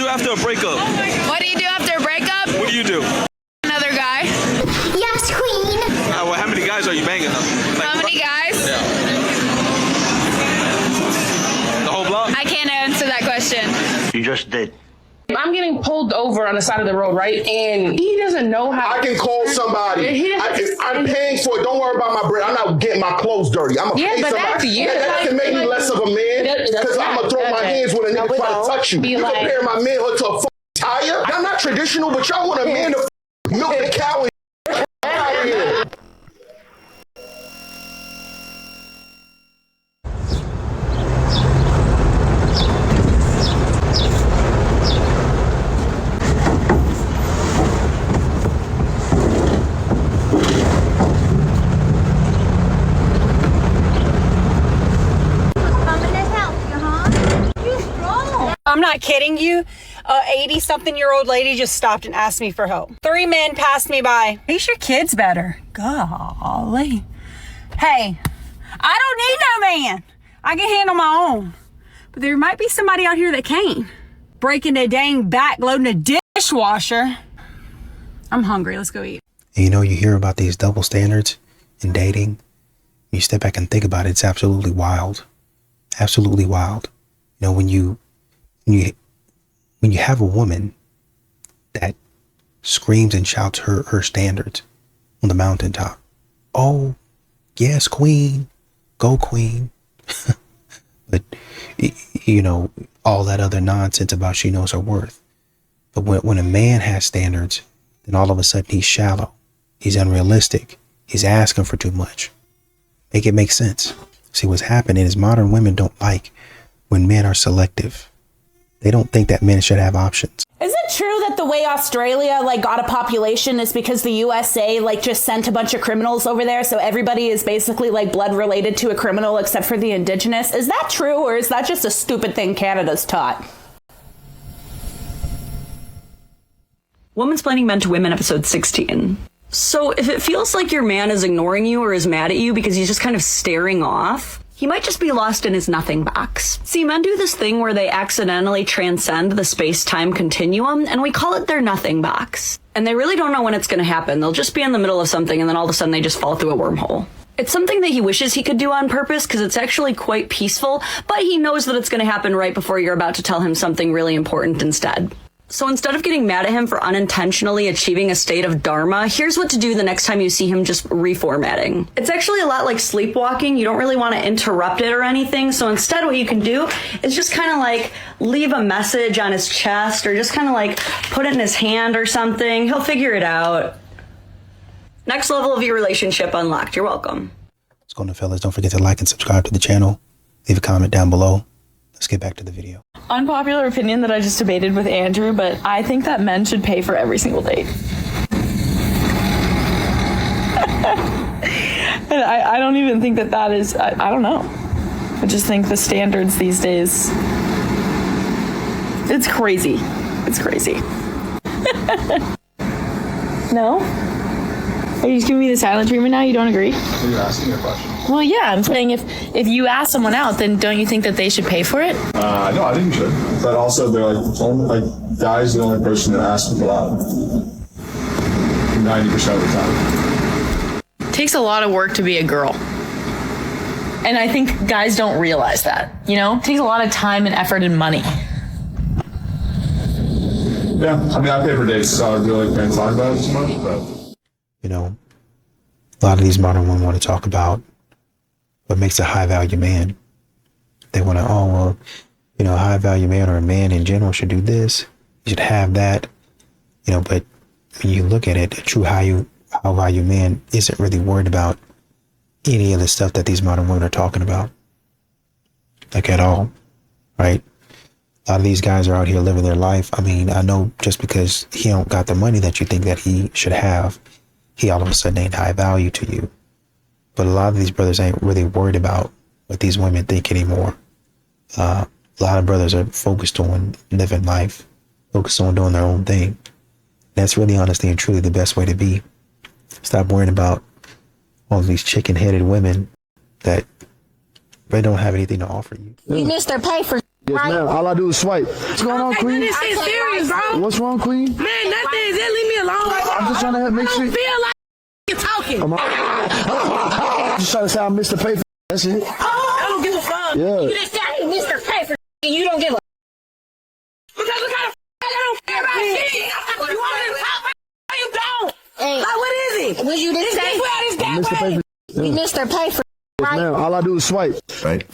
do after a breakup? What do you do after a breakup? What do you do? Another guy. Yes, queen. Well, how many guys are you banging though? How many guys? Yeah. The whole block? I can't answer that question. You just did. I'm getting pulled over on the side of the road, right? And he doesn't know how. I can call somebody. I'm paying for it. Don't worry about my bread. I'm not getting my clothes dirty. I'm gonna pay but somebody. that's you. That can make me less of a man because I'm gonna throw my hands when a nigga try to touch you. You compare my manhood to a tire? I'm not traditional, but y'all want a man to milk the cow and out here. I'm not kidding you. 80-something-year-old lady just stopped and asked me for help. 3 men passed me by. Teach your kids better. Golly. Hey, I don't need no man. I can handle my own. But there might be somebody out here that can't. Breaking a dang back, loading a dishwasher. I'm hungry. Let's go eat. And you know, you hear about these double standards in dating. You step back and think about it. It's absolutely wild. Absolutely wild. You know, when you have a woman that screams and shouts her standards on the mountaintop. Oh, yes, queen. Go, queen. But, you know, all that other nonsense about she knows her worth. But when a man has standards, then all of a sudden he's shallow. He's unrealistic. He's asking for too much. Make it make sense. See, what's happening is modern women don't like when men are selective. They don't think that men should have options. Is it true that the way Australia got a population is because the USA just sent a bunch of criminals over there, so everybody is basically blood related to a criminal except for the indigenous? Is that true, or is that just a stupid thing Canada's taught? Woman's Planning Men to Women, episode 16. So if it feels like your man is ignoring you or is mad at you because he's just kind of staring off, he might just be lost in his nothing box. See, men do this thing where they accidentally transcend the space-time continuum, and we call it their nothing box. And they really don't know when it's going to happen. They'll just be in the middle of something, and then all of a sudden they just fall through a wormhole. It's something that he wishes he could do on purpose because it's actually quite peaceful, but he knows that it's going to happen right before you're about to tell him something really important instead. So instead of getting mad at him for unintentionally achieving a state of dharma, here's what to do the next time you see him just reformatting. It's actually a lot like sleepwalking. You don't really want to interrupt it or anything. So instead what you can do is just kind of leave a message on his chest or just kind of put it in his hand or something. He'll figure it out. Next level of your relationship unlocked. You're welcome. What's going on, fellas? Don't forget to like and subscribe to the channel. Leave a comment down below. Let's get back to the video. Unpopular opinion that I just debated with Andrew, but I think that men should pay for every single date. And I don't even think that is, I don't know. I just think the standards these days, it's crazy. It's crazy. No? Are you just giving me the silent treatment now? You don't agree? Are you asking a question? Well, yeah, I'm saying if you ask someone out, then don't you think that they should pay for it? No, I think you should. But also, they're guys are the only person that asks people out 90% of the time. It takes a lot of work to be a girl. And I think guys don't realize that, It takes a lot of time and effort and money. Yeah, I pay for dates, so I really can't talk about it too much, but... You know, a lot of these modern women want to talk about what makes a high value man. They want to, a high value man or a man in general should do this. You should have that, but when you look at it, a true high value man isn't really worried about any of the stuff that these modern women are talking about. At all, right? A lot of these guys are out here living their life. I know just because he don't got the money that you think that he should have, he all of a sudden ain't high value to you. But a lot of these brothers ain't really worried about what these women think anymore. A lot of brothers are focused on living life, focused on doing their own thing. That's really honestly and truly the best way to be. Stop worrying about all of these chicken-headed women that really don't have anything to offer you. You missed their pay for Yes, ma'am. All I do is swipe. What's going on, Queen? This shit serious, bro. What's wrong, Queen? Man, nothing. Just leave me alone. I'm just trying to make sure. I don't feel like you're talking. I'm just trying to say I missed the pay for. That's it. I don't give a fuck. Yeah. You just said you missed the pay for and you don't give a because what kind of I don't care about shit. You want me to talk? You don't. Hey. Like, what is it? Will you just say Missed the pay for. You missed their pay for. Yes, ma'am. All I do is swipe. Right.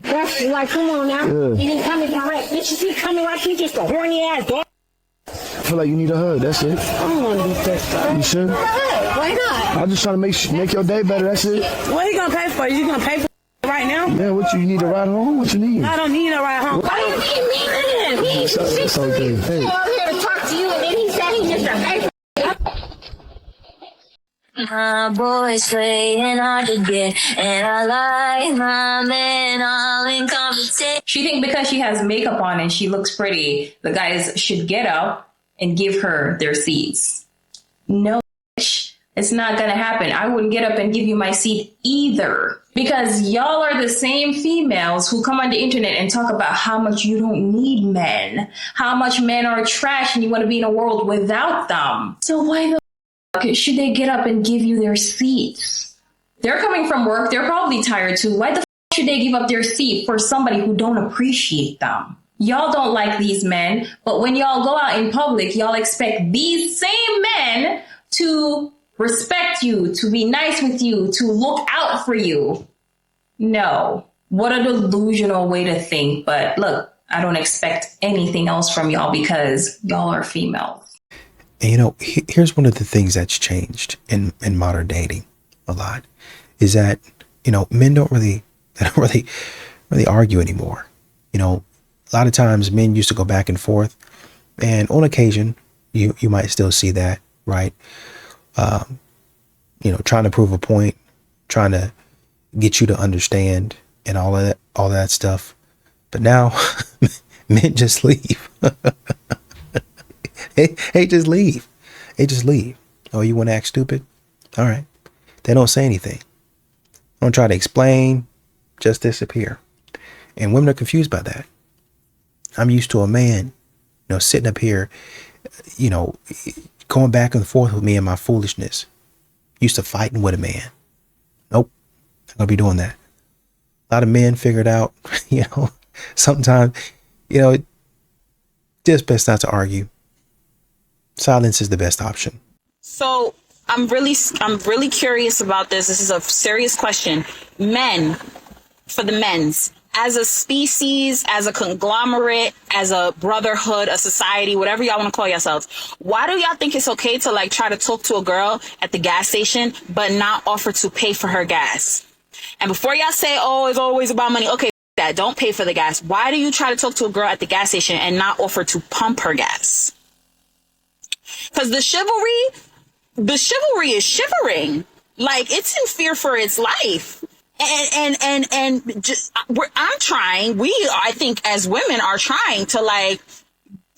That's like, come on now. Yeah. You didn't come in direct. Bitch, you keep coming right here, just a horny ass dog. I feel like you need a hug. That's it. I don't want to be pissed off. You sure? Why not? I'm just trying to make your day better. That's it. What he gonna pay for? Is he gonna pay for right now? Yeah, what you need a ride home? What you need? I don't need a ride home. I don't need me. It's okay. Hey. I'm here to talk to you, and then he said he missed their pay for. My boy's playing hard to get, and I like my man all in conversation. She thinks because she has makeup on and she looks pretty, the guys should get up and give her their seats. No, it's not gonna happen. I wouldn't get up and give you my seat either. Because y'all are the same females who come on the internet and talk about how much you don't need men, how much men are trash and you want to be in a world without them. So why the should they get up and give you their seats? They're coming from work. They're probably tired too. Why the should they give up their seat for somebody who don't appreciate them? Y'all don't like these men, but when y'all go out in public, y'all expect these same men to respect you, to be nice with you, to look out for you. No. What a delusional way to think. But look, I don't expect anything else from y'all because y'all are females. And you know, here's one of the things that's changed in modern dating a lot is that, you know, men don't really argue anymore. You know, a lot of times men used to go back and forth, and on occasion you might still see that, right? You know, trying to prove a point, trying to get you to understand and all that stuff. But now men just leave. Hey, just leave. Oh, you want to act stupid? All right. They don't say anything. Don't try to explain. Just disappear. And women are confused by that. I'm used to a man, you know, sitting up here, you know, going back and forth with me and my foolishness. Used to fighting with a man. Nope. Not gonna be doing that. A lot of men figured out, you know, sometimes, you know, just best not to argue. Silence is the best option. So I'm really curious about this. This is a serious question. Men, for the men's, as a species, as a conglomerate, as a brotherhood, a society, whatever y'all want to call yourselves, why do y'all think it's okay to like try to talk to a girl at the gas station but not offer to pay for her gas? And before y'all say, oh, it's always about money, okay, that don't pay for the gas. Why do you try to talk to a girl at the gas station and not offer to pump her gas? Because the chivalry is shivering. Like, it's in fear for its life. And just, I think as women are trying to like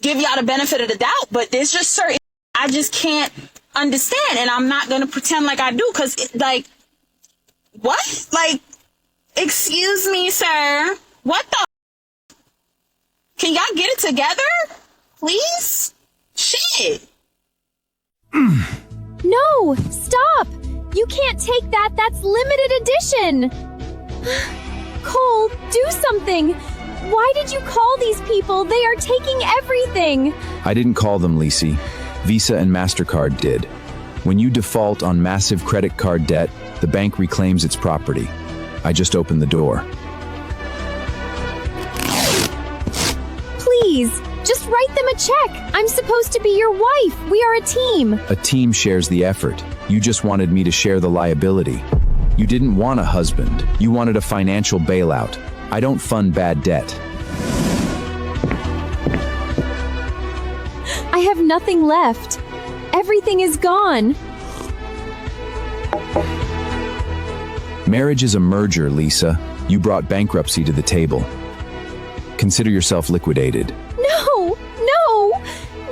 give y'all the benefit of the doubt, but there's just certain, I just can't understand. And I'm not going to pretend like I do. Cause like, what? Like, excuse me, sir. What the? Can y'all get it together? Please? Shit. No, stop! You can't take that. That's limited edition. Cole, do something. Why did you call these people? They are taking everything. I didn't call them, Lisi. Visa and MasterCard did. When you default on massive credit card debt, the bank reclaims its property. I just opened the door. Please, just write them a check. I'm supposed to be your wife. We are a team. A team shares the effort. You just wanted me to share the liability. You didn't want a husband. You wanted a financial bailout. I don't fund bad debt. I have nothing left. Everything is gone. Marriage is a merger, Lisa. You brought bankruptcy to the table. Consider yourself liquidated. No! No!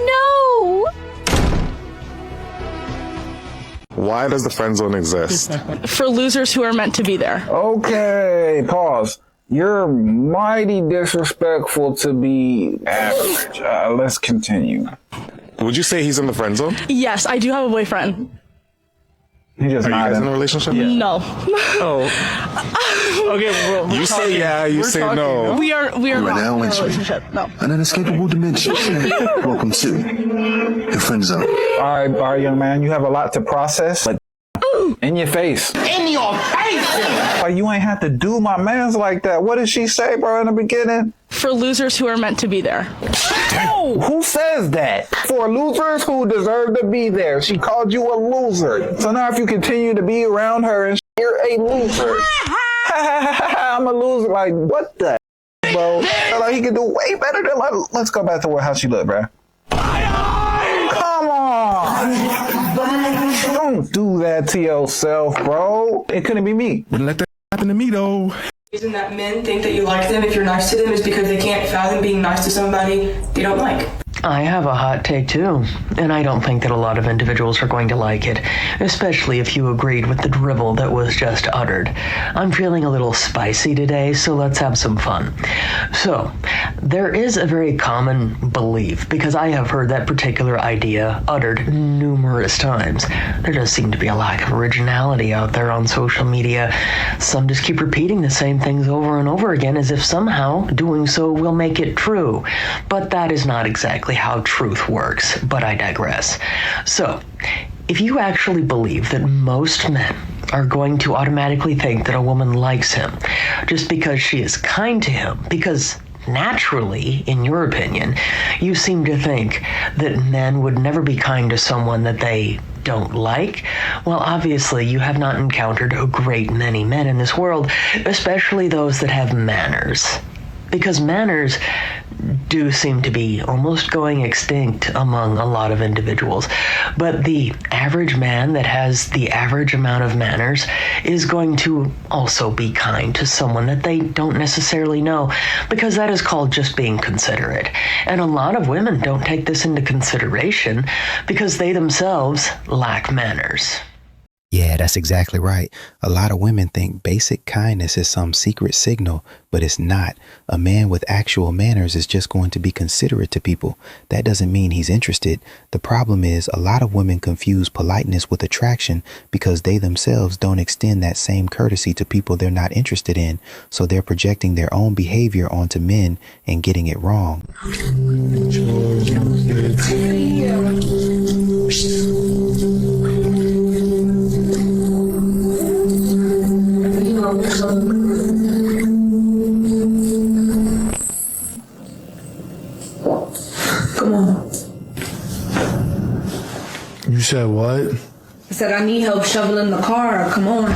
No! Why does the friend zone exist? For losers who are meant to be there. Okay, pause. You're mighty disrespectful to be average. Let's continue. Would you say he's in the friend zone? Yes, I do have a boyfriend. He just Are you guys in a relationship? No. Oh. Okay, well, you say yeah, you say no. We are not in a relationship. No. An inescapable dimension. Welcome to the friend zone. All right, young man, you have a lot to process. Like, in your face. In your face! Like, you ain't have to do my mans like that. What did she say, bro, in the beginning? For losers who are meant to be there. Oh, who says that? For losers who deserve to be there. She called you a loser. So now if you continue to be around her and you're a loser. I'm a loser. Like, what the bro? Like, he can do way better than, like, let's go back to how she looked, bro. Come on. Don't do that to yourself, bro. It couldn't be me. Wouldn't let that happen to me, though. The reason that men think that you like them if you're nice to them is because they can't fathom being nice to somebody they don't like. I have a hot take too, and I don't think that a lot of individuals are going to like it, especially if you agreed with the drivel that was just uttered. I'm feeling a little spicy today, so let's have some fun. So, there is a very common belief, because I have heard that particular idea uttered numerous times. There does seem to be a lack of originality out there on social media. Some just keep repeating the same things over and over again as if somehow doing so will make it true. But that is not exactly how truth works, but I digress. So, if you actually believe that most men are going to automatically think that a woman likes him just because she is kind to him, because naturally, in your opinion, you seem to think that men would never be kind to someone that they don't like, well, obviously you have not encountered a great many men in this world, especially those that have manners. Because manners do seem to be almost going extinct among a lot of individuals. But the average man that has the average amount of manners is going to also be kind to someone that they don't necessarily know, because that is called just being considerate. And a lot of women don't take this into consideration because they themselves lack manners. Yeah, that's exactly right. A lot of women think basic kindness is some secret signal, but it's not. A man with actual manners is just going to be considerate to people. That doesn't mean he's interested. The problem is a lot of women confuse politeness with attraction because they themselves don't extend that same courtesy to people they're not interested in. So they're projecting their own behavior onto men and getting it wrong. Come on. You said what? I said I need help shoveling the car. Come on.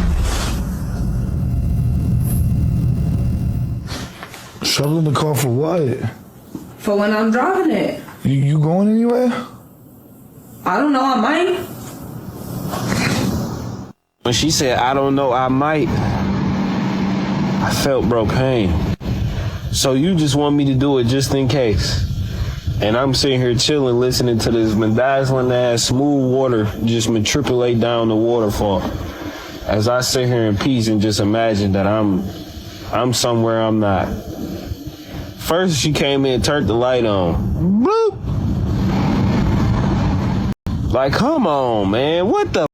Shoveling the car for what? For when I'm driving it. You going anywhere? I don't know. I might. When she said, I don't know, I might, I felt bro pain. So you just want me to do it just in case. And I'm sitting here chilling, listening to this bedazzling ass smooth water just matriculate down the waterfall. As I sit here in peace and just imagine that I'm somewhere I'm not. First she came in and turned the light on. Bloop. Like, come on, man, what the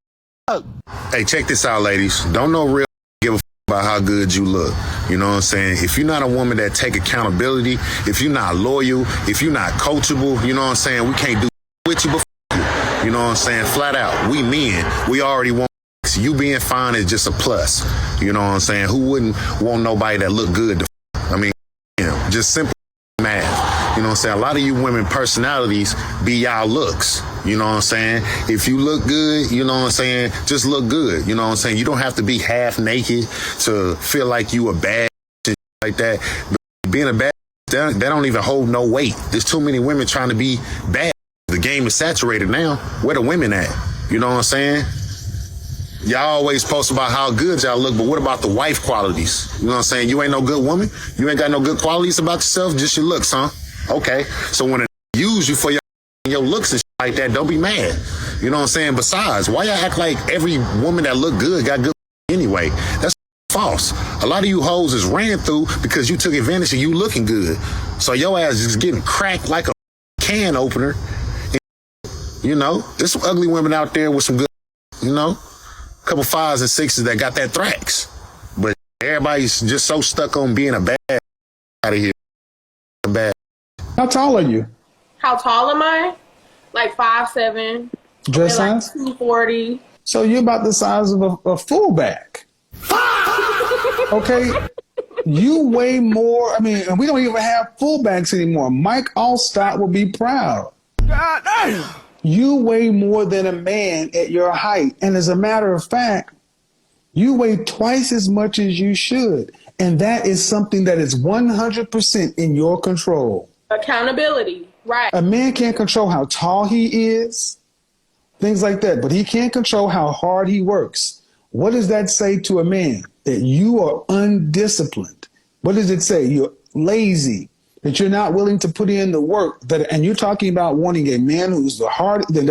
fuck? Hey, check this out, ladies. Don't no real give a about how good you look. You know what I'm saying? If you're not a woman that take accountability, if you're not loyal, if you're not coachable, you know what I'm saying? We can't do with you, but you know what I'm saying? Flat out, we men, we already want you being fine is just a plus. You know what I'm saying? Who wouldn't want nobody that look good to I mean, you know, just simple math. You know what I'm saying? A lot of you women personalities be y'all looks. You know what I'm saying? If you look good, you know what I'm saying? Just look good. You know what I'm saying? You don't have to be half naked to feel like you a bad and like that. Being a bad, that don't even hold no weight. There's too many women trying to be bad. The game is saturated now. Where the women at? You know what I'm saying? Y'all always post about how good y'all look, but what about the wife qualities? You know what I'm saying? You ain't no good woman? You ain't got no good qualities about yourself? Just your looks, huh? Okay. So when it use you for your looks and shit like that, don't be mad. You know what I'm saying? Besides, why y'all act like every woman that look good got good anyway? That's false. A lot of you hoes is ran through because you took advantage of you looking good. So your ass is getting cracked like a can opener. And, you know, there's some ugly women out there with some good, you know, a couple 5s and 6s that got that thrax. But everybody's just so stuck on being a bad out of here. Bad. How tall are you? How tall am I? Like 5'7". Dress like size? 240. So you're about the size of a fullback. Okay? You weigh more. I mean, and we don't even have fullbacks anymore. Mike Allstott will be proud. God damn. You weigh more than a man at your height. And as a matter of fact, you weigh twice as much as you should. And that is something that is 100% in your control. Accountability, right. A man can't control how tall he is, things like that, but he can't control how hard he works. What does that say to a man? That you are undisciplined. What does it say? You're lazy, that you're not willing to put in the work. And you're talking about wanting a man who's the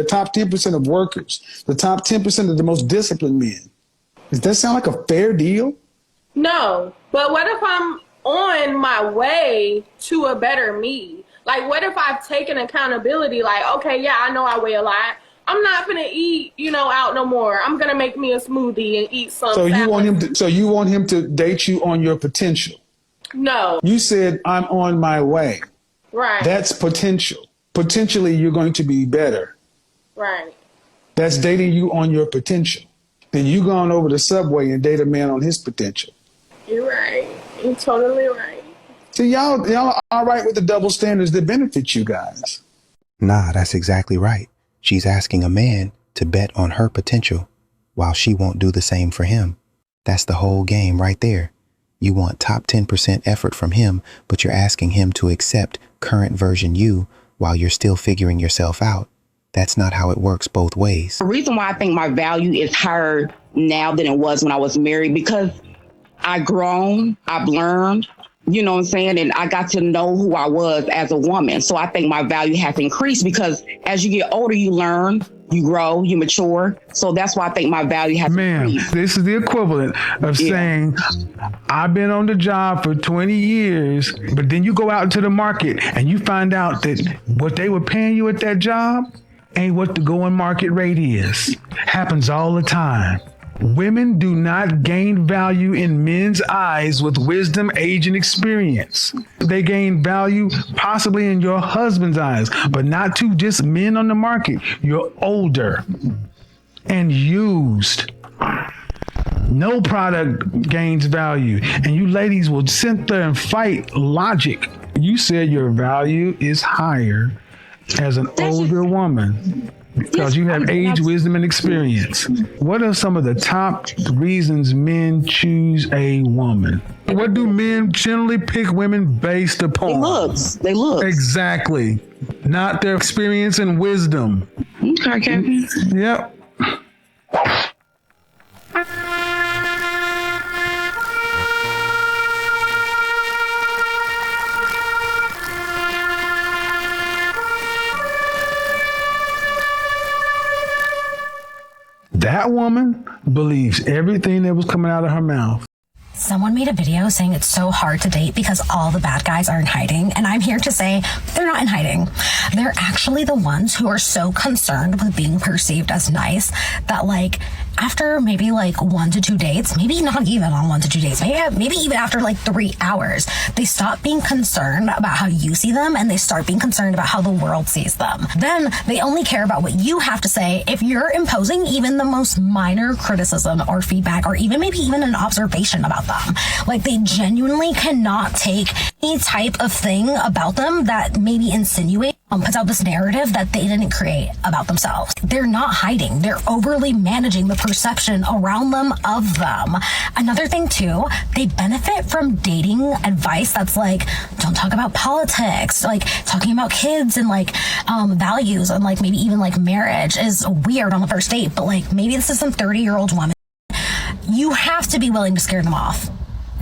top 10% of workers, the top 10% of the most disciplined men. Does that sound like a fair deal? No, but what if I'm on my way to a better me? Like, what if I've taken accountability? Like, okay, yeah, I know I weigh a lot. I'm not gonna eat, out no more. I'm gonna make me a smoothie and eat some. So you want him to date you on your potential? No. You said I'm on my way. Right. That's potential. Potentially, you're going to be better. Right. That's dating you on your potential. Then you go on over to Subway and date a man on his potential. You're right. You're totally right. See, y'all are all right with the double standards that benefit you guys. Nah, that's exactly right. She's asking a man to bet on her potential while she won't do the same for him. That's the whole game right there. You want top 10% effort from him, but you're asking him to accept current version you while you're still figuring yourself out. That's not how it works both ways. The reason why I think my value is higher now than it was when I was married, because I've grown, I've learned, you know what I'm saying? And I got to know who I was as a woman. So I think my value has increased because as you get older, you learn, you grow, you mature. So that's why I think my value has increased. This is the equivalent of saying, I've been on the job for 20 years, but then you go out into the market and you find out that what they were paying you at that job ain't what the going market rate is. Happens all the time. Women do not gain value in men's eyes with wisdom, age, and experience. They gain value possibly in your husband's eyes, but not to just men on the market. You're older and used. No product gains value. And you ladies will sit there and fight logic. You said your value is higher as an older woman. Because you have age, wisdom, and experience. What are some of the top reasons men choose a woman? What do men generally pick women based upon? They look. Exactly. Not their experience and wisdom. Okay, Kevin. Yep. That woman believes everything that was coming out of her mouth. Someone made a video saying it's so hard to date because all the bad guys are in hiding. And I'm here to say they're not in hiding. They're actually the ones who are so concerned with being perceived as nice that after maybe 1 to 2 dates, maybe not even on 1 to 2 dates, maybe even after 3 hours, they stop being concerned about how you see them and they start being concerned about how the world sees them. Then they only care about what you have to say if you're imposing even the most minor criticism or feedback or maybe even an observation about them. They genuinely cannot take any type of thing about them that maybe insinuate puts out this narrative that they didn't create about themselves. They're not hiding. They're overly managing the perception around them of them. Another thing too, they benefit from dating advice that's don't talk about politics, talking about kids and values and maybe even marriage is weird on the first date, but maybe this is some 30-year-old woman. You have to be willing to scare them off.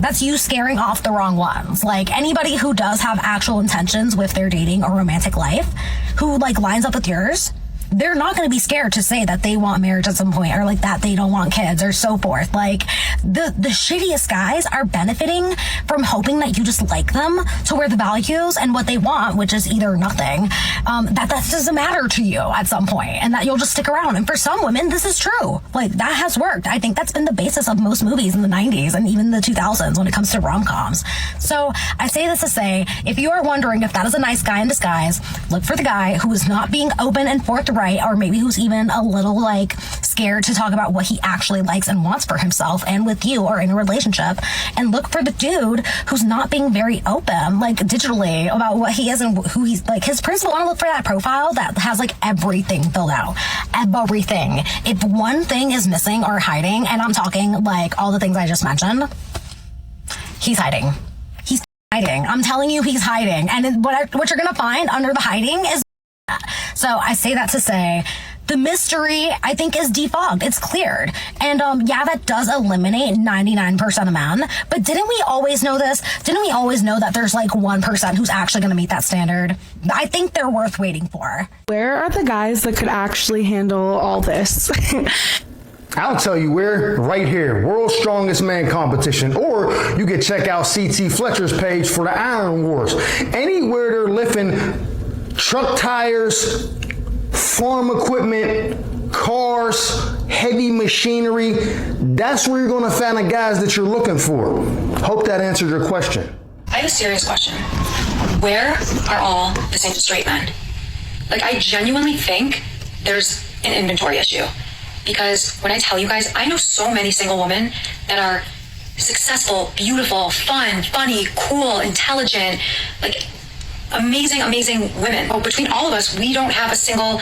That's you scaring off the wrong ones. Anybody who does have actual intentions with their dating or romantic life, who lines up with yours, they're not going to be scared to say that they want marriage at some point, or like that they don't want kids or so forth. Like the shittiest guys are benefiting from hoping that you just like them to where the values and what they want, which is either nothing, that doesn't matter to you at some point, and that you'll just stick around. And for some women, this is true. Like that has worked. I think that's been the basis of most movies in the 90s and even the 2000s when it comes to rom-coms. So I say this to say, if you are wondering if that is a nice guy in disguise, look for the guy who is not being open and forthright, or maybe who's even a little like scared to talk about what he actually likes and wants for himself and with you or in a relationship. And look for the dude who's not being very open, like digitally, about what he is and who he's like. His principal, want to look for that profile that has like everything filled out. Everything. If one thing is missing or hiding, and I'm talking like all the things I just mentioned, he's hiding. He's hiding. I'm telling you, he's hiding. And what you're going to find under the hiding is. So I say that to say the mystery, I think, is defogged. It's cleared. And yeah, that does eliminate 99% of men. But didn't we always know this? Didn't we always know that there's like 1% who's actually going to meet that standard? I think they're worth waiting for. Where are the guys that could actually handle all this? I'll tell you where, right here, World's Strongest Man competition, or you can check out CT Fletcher's page for the Iron Wars. Anywhere they're lifting truck tires, farm equipment, cars, heavy machinery, that's where you're going to find the guys that you're looking for. Hope that answered your question. I have a serious question. Where are all the single straight men? Like, I genuinely think there's an inventory issue. Because when I tell you guys, I know so many single women that are successful, beautiful, fun, funny, cool, intelligent, like amazing women. But between all of us, we don't have a single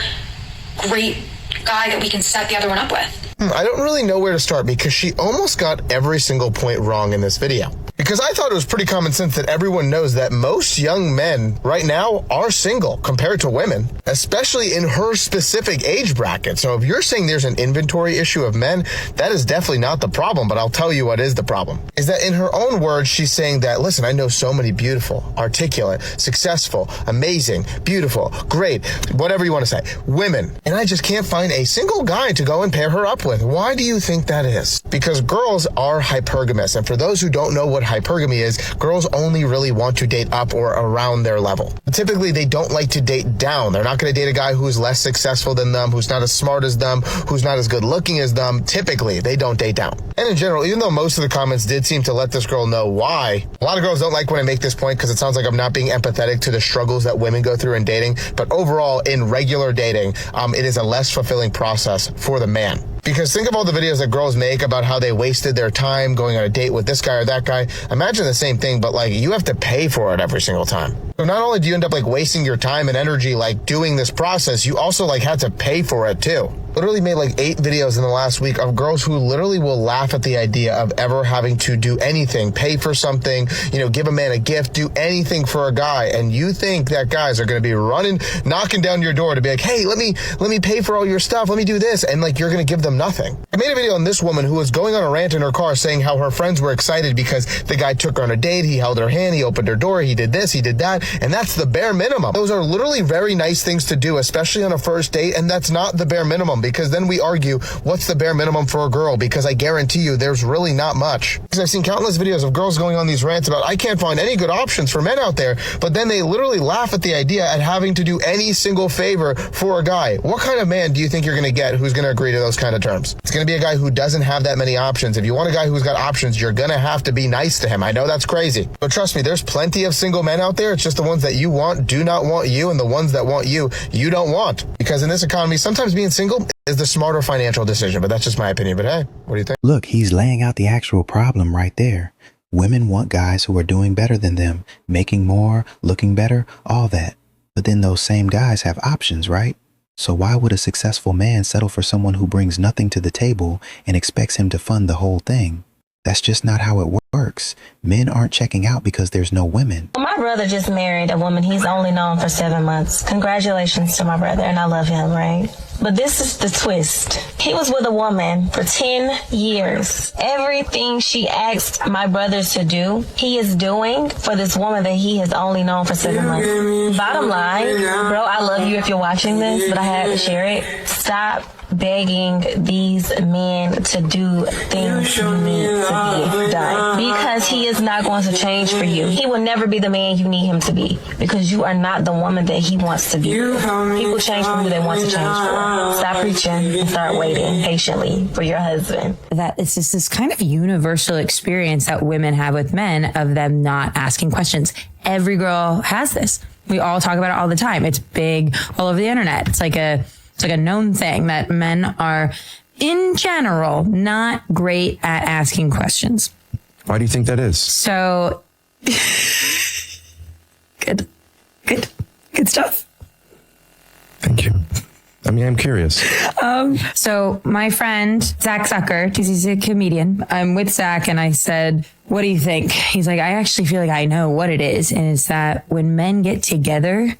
great guy that we can set the other one up with. I don't really know where to start because she almost got every single point wrong in this video. Because I thought it was pretty common sense that everyone knows that most young men right now are single compared to women, especially in her specific age bracket. So if you're saying there's an inventory issue of men, that is definitely not the problem. But I'll tell you what is the problem. Is that in her own words, she's saying that, listen, I know so many beautiful, articulate, successful, amazing, beautiful, great, whatever you want to say, women. And I just can't find a single guy to go and pair her up with. Why do you think that is? Because girls are hypergamous. And for those who don't know what hypergamy is, girls only really want to date up or around their level. But typically, they don't like to date down. They're not going to date a guy who's less successful than them, who's not as smart as them, who's not as good looking as them. Typically, they don't date down. And in general, even though most of the comments did seem to let this girl know why, a lot of girls don't like when I make this point because it sounds like I'm not being empathetic to the struggles that women go through in dating. But overall, in regular dating, it is a less fulfilling process for the man. Because think of all the videos that girls make about how they wasted their time going on a date with this guy or that guy. Imagine the same thing, but like you have to pay for it every single time. So not only do you end up like wasting your time and energy like doing this process, you also like had to pay for it too. Literally made like 8 videos in the last week of girls who literally will laugh at the idea of ever having to do anything, pay for something, give a man a gift, do anything for a guy. And you think that guys are going to be running, knocking down your door to be like, hey, let me pay for all your stuff. Let me do this. And like, you're going to give them nothing. I made a video on this woman who was going on a rant in her car saying how her friends were excited because the guy took her on a date. He held her hand. He opened her door. He did this. He did that. And that's the bare minimum. Those are literally very nice things to do, especially on a first date. And that's not the bare minimum, because then we argue what's the bare minimum for a girl, because I guarantee you there's really not much. Because I've seen countless videos of girls going on these rants about I can't find any good options for men out there, but then they literally laugh at the idea at having to do any single favor for a guy. What kind of man do you think you're going to get who's going to agree to those kind of terms? It's going to be a guy who doesn't have that many options. If you want a guy who's got options, you're going to have to be nice to him. I know that's crazy, but trust me, there's plenty of single men out there. It's just the ones that you want do not want you, and the ones that want you don't want. Because in this economy, sometimes being single is the smarter financial decision, but that's just my opinion. But hey, what do you think? Look, he's laying out the actual problem right there. Women want guys who are doing better than them, making more, looking better, all that. But then those same guys have options, right? So why would a successful man settle for someone who brings nothing to the table and expects him to fund the whole thing? That's just not how it works. Men aren't checking out because there's no women. My brother just married a woman he's only known for 7 months. Congratulations to my brother, and I love him, right? But this is the twist. He was with a woman for 10 years. Everything she asked my brothers to do, he is doing for this woman that he has only known for 7 months. Bottom line, bro, I love you if you're watching this, but I had to share it. Stop begging these men to do things you need to be done, because he is not going to change for you. He will never be the man you need him to be, because you are not the woman that he wants to be. People change for who they want to change for. Stop preaching and start waiting patiently for your husband. That it's just this kind of universal experience that women have with men of them not asking questions. Every girl has this. We all talk about it all the time. It's big all over the internet. It's like a known thing that men are, in general, not great at asking questions. Why do you think that is? So, good stuff. Thank you. I mean, I'm curious. So my friend, Zach Zucker, he's a comedian. I'm with Zach and I said, what do you think? He's like, I actually feel like I know what it is. And it's that when men get together,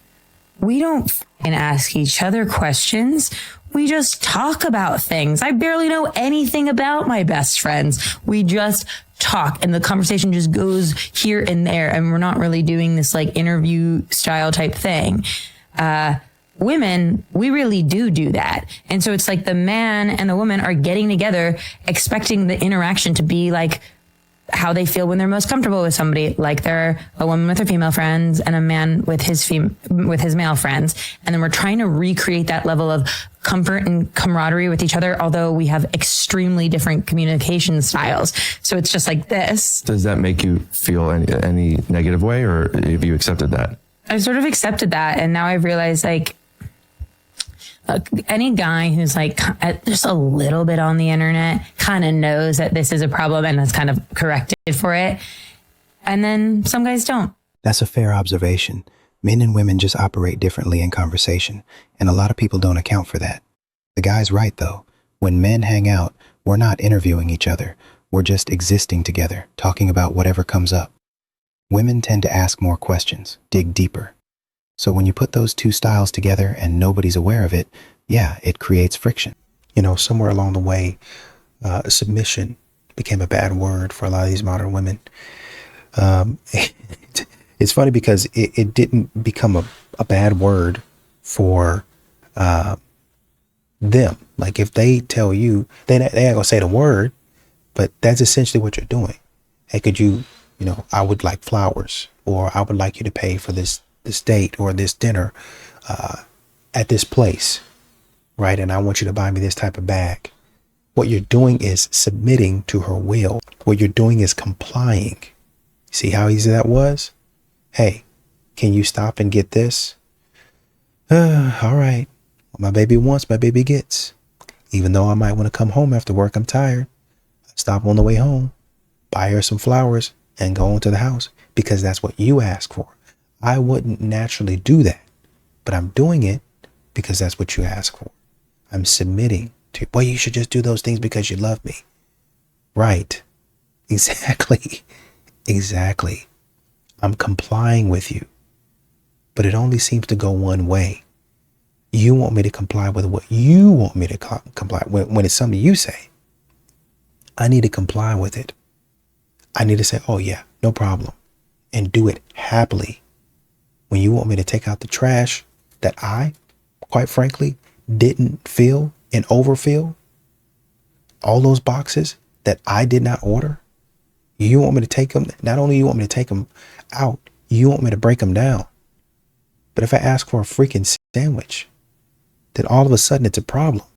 we don't ask each other questions. We just talk about things. I barely know anything about my best friends. We just talk and the conversation just goes here and there. And we're not really doing this like interview style type thing. Women, we really do that. And so it's like the man and the woman are getting together, expecting the interaction to be like how they feel when they're most comfortable with somebody, like they're a woman with her female friends and a man with his male friends. And then we're trying to recreate that level of comfort and camaraderie with each other, although we have extremely different communication styles. So it's just like this. Does that make you feel any negative way, or have you accepted that? I've sort of accepted that. And now I've realized like, any guy who's like just a little bit on the internet kind of knows that this is a problem and has kind of corrected for it. And then some guys don't. That's a fair observation. Men and women just operate differently in conversation, and a lot of people don't account for that. The guy's right, though. When men hang out, we're not interviewing each other. We're just existing together, talking about whatever comes up. Women tend to ask more questions, dig deeper. So when you put those two styles together and nobody's aware of it, yeah, it creates friction. You know, somewhere along the way, submission became a bad word for a lot of these modern women. It's funny because it didn't become a bad word for them. Like if they tell you, they ain't gonna say the word, but that's essentially what you're doing. Hey, could you know, I would like flowers, or I would like you to pay for this date or this dinner at this place, right? And I want you to buy me this type of bag. What you're doing is submitting to her will. What you're doing is complying. See how easy that was? Hey, can you stop and get this? All right. What my baby wants, my baby gets. Even though I might want to come home after work, I'm tired. Stop on the way home, buy her some flowers, and go into the house, because that's what you asked for. I wouldn't naturally do that, but I'm doing it because that's what you asked for. I'm submitting to, well, you should just do those things because you love me. Right. Exactly. I'm complying with you, but it only seems to go one way. You want me to comply with what you want me to comply when it's something you say. I need to comply with it. I need to say, oh yeah, no problem, and do it happily. When you want me to take out the trash that I, quite frankly, didn't fill and overfill, all those boxes that I did not order, you want me to take them. Not only you want me to take them out, you want me to break them down. But if I ask for a freaking sandwich, then all of a sudden it's a problem.